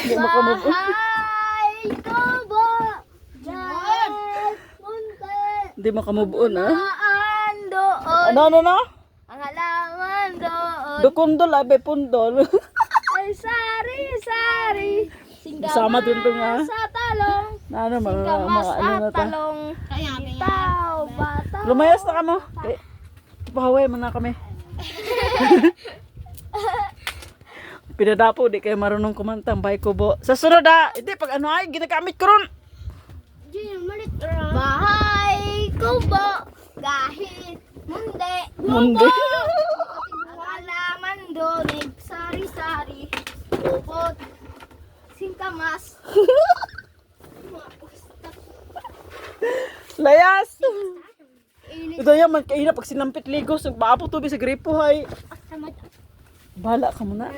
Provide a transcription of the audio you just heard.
Di makamove on. Bahay kubo. Diyan. Munti. Di makamove on, ha? Maan doon. Ano? Ang halaman doon. Dukundol, abe, pundol. Ay sari-sari. Sama din to nga. Sa talong. Na ano, mga Singkamas ano na at ta. talong. Bitaw, bataw. Lumayas na kamo. Pahaway mo na kami. Pinadapo, di kayo marunong kumanta. Bay kubo. Sa sunod hindi, pag ano ay, ginagamit ko ron. Bahay kubo. Gahit. Munde. Mundi. Ang halaman doon. Sari-sari. Upot. Singkamas. Layas. Init. Ito yan, man kaina pag sinampit ligos. Nagbapo tubig sa gripo, hay. Tamad. Bahala ka muna.